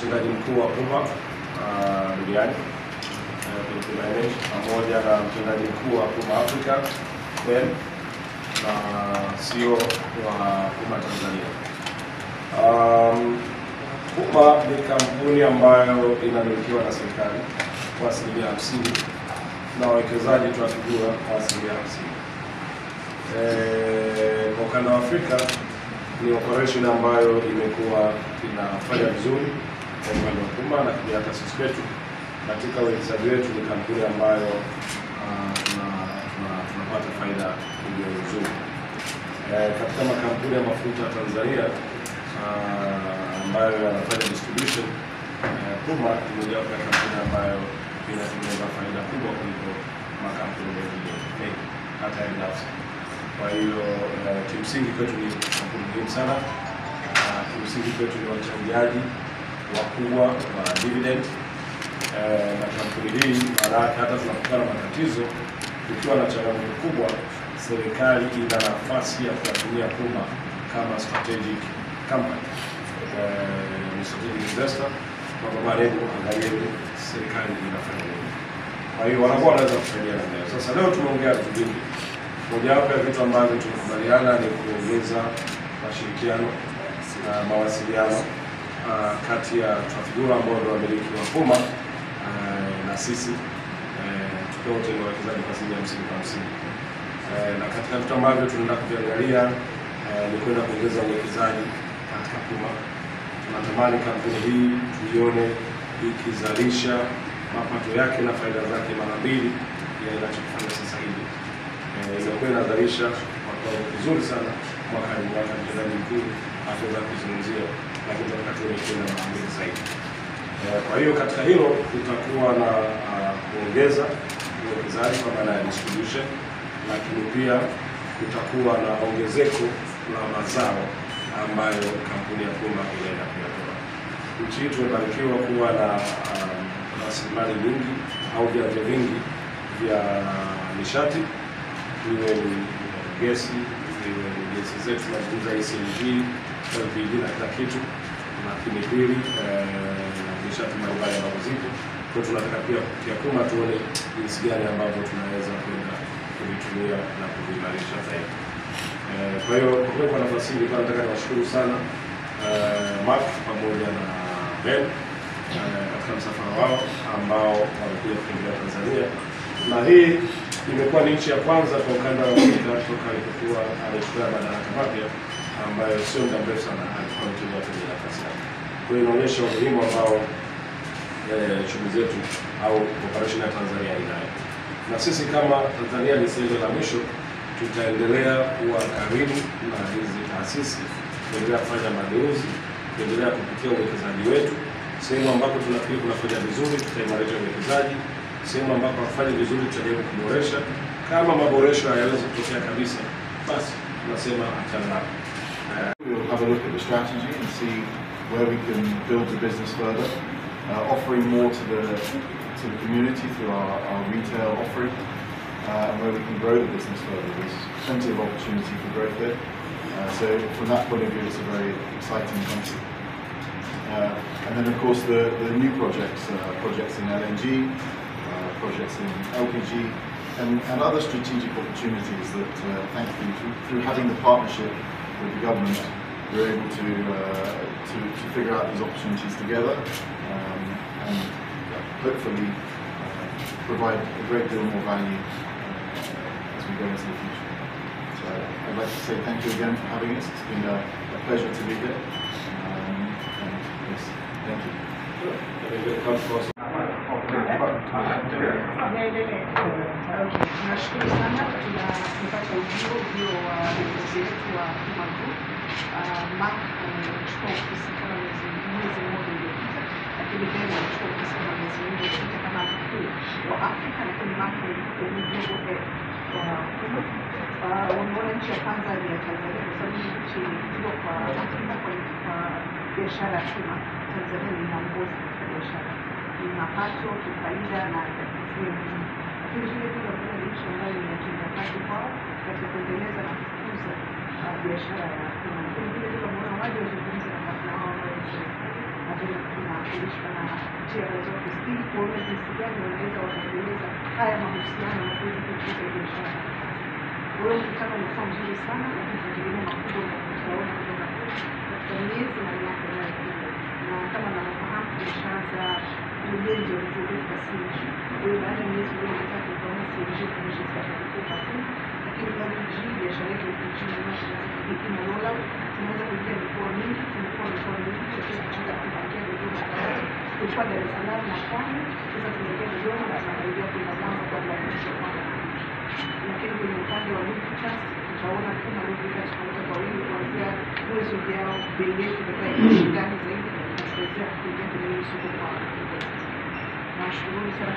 mtendaji mkuu wa Puma duniani pamoja na mtendaji mkuu wa Puma Africa Ben na CEO wa Puma Tanzania. Puma ni kampuni ambayo inamilikiwa na serikali kwa 50% na wawekezaji tunatujua kwa 50%. Kwa ukanda wa Afrika ni operation ambayo imekuwa inafanya vizuri kwa upande wa Puma, na pia hata sisi kwetu katika uwekezaji wetu ni kampuni ambayo tunapata faida kubwa nzuri. Katika makampuni ya mafuta Tanzania ambayo yanafanya distribution, Puma ni moja ya kampuni ambayo inatengeneza faida kubwa kuliko makampuni mengine hata ya binafsi. Kwa hiyo kimsingi kwetu ni kampuni muhimu sana. Kimsingi kwetu ni wachangiaji wakubwa wa dividend, na kampuni hii maana hata tunapokuwa na matatizo, tukiwa na changamoto kubwa, serikali ina nafasi ya kutumia Puma kama strategic company, ni strategic investor, kwa sababu angalie serikali inafanya nini. Kwa hiyo wanakuwa wanaweza kusaidia na leo. Sasa leo tumeongea vitu vingi. Mojawapo ya vitu ambavyo tunakubaliana ni kuongeza mashirikiano na mawasiliano kati ya Trafigura ambao ndio wamiliki wa Puma na sisi tukiwa wote ni wawekezaji kwa 50%. Na katika vitu ambavyo tunaenda kuangalia ni kwenda kuongeza uwekezaji katika Puma. Tunatamani kampuni hii tuione ikizalisha mapato yake na faida zake mara mbili ya inachofanya sasa hivi. Ilikuwa inazalisha kwa kiwango kizuri sana mwaka mtendaji mkuu ataweza kuzungumzia, lakini wakati ule kwenda mara mbili zaidi. Kwa hiyo katika hilo tutakuwa na kuongeza uwekezaji kwa maana ya distribution, lakini pia kutakuwa na ongezeko la mazao ambayo kampuni ya Puma inaenda kuyatoa. Nchi hii tumebarikiwa kuwa na rasilimali nyingi au vyanzo vingi vya nishati, iwe ni gesi, iwe ni gesi zetu tunazungumza CNG, LPG na kila kitu, lakini pili nishati mbalimbali ambazo zipo. Kwa hiyo tunataka pia kupitia Puma tuone jinsi gani ambavyo tunaweza kwenda kuvitumia na kuviimarisha zaidi. Kwa hiyo kwa nafasi hii nataka niwashukuru sana Mark pamoja na Ben katika msafara wao ambao wamekuja kutembelea Tanzania, na hii imekuwa ni nchi ya kwanza kwa ukanda wa Afrika toka alipokuwa alichukua madaraka mapya, ambayo sio muda mrefu sana alikuwa mtu kwenye nafasi yake. Kwa hiyo inaonyesha umuhimu ambao shughuli zetu au operation ya Tanzania inayo, na sisi kama Tanzania ni sehemu la mwisho, tutaendelea kuwa karibu na hizi taasisi, kuendelea kufanya mageuzi, kuendelea kupitia uwekezaji wetu. Sehemu ambapo tunafikiri kunafanya vizuri tutaimarisha uwekezaji, sehemu ambapo hafanyi vizuri tutajaribu kuboresha. Kama maboresho hayawezi kutokea kabisa, basi tunasema achana nao. We'll have a look at the strategy and see where we can build the business further, offering more to the community through our retail offering, and where we can grow the business further. There's plenty of opportunity for growth there. So from that point of view, it's a very exciting country. And then of course the new projects in LNG, projects in LPG, and other strategic opportunities that thankfully through having the partnership with the government, we're able to figure out these opportunities together, and hopefully provide a great deal more value as we go into the future. So I'd like to say thank you again for having us. It's been a pleasure to be here. Yes, thank you. Nashukuru sana tunapata ujio wa viongozi wetu wa Puma Group. Mark amechukua ofisi kama mwezi mmoja uliopita, lakini Ben amechukua ofisi kama mwezi mmoja uliopita kama mkuu wa Afrika, lakini Mark ni global head wa Puma. Wameona nchi ya kwanza ni ya Tanzania kwa sababu nchi ndio kwa Afrika kwa biashara ya Puma. Tanzania inaongoza katika biashara mapato, kifaida na kifedha. Lakini vile vile kuna nchi ambayo inajenga kazi kwao katika kuendeleza na kukuza biashara ya Puma. Lakini vile vile kuna wale wazungumza na wao na vile kuna kuwakilishwa na TRA's office ili kuona jinsi gani wanaweza wakaendeleza haya mahusiano na kuweza kukuza biashara. Kwa hiyo mkutano umekuwa mzuri sana na tunategemea makubwa na tutaona kutoka katika miezi na miaka inayokuja. Na kama mnafahamu tumeshaanza ujenzi wa vituo vyetu vya CNG. Kwa hiyo baada ya miezi mitatu tutaona CNG tumeshafika katika kituo, lakini bado biashara yetu nchini mwetu ina rollout. Tunaweza kuingia mikoa mingi, tumekuwa mikoa mingi, tunaweza kuingia Dodoma tayari. Tulikuwa Dar es Salaam na Pwani, sasa tunaingia Dodoma na tunakaribia kwenda Mwanza kwa ajili ya mwisho mwaka. Lakini kwenye upande wa Lubritas tutaona kama Lubritas tunaweza kwa wingi kuanzia mwezi ujao, bei yetu itakuwa inashindana zaidi na tutaweza kuingia kwenye soko kwa. Nashukuru sana.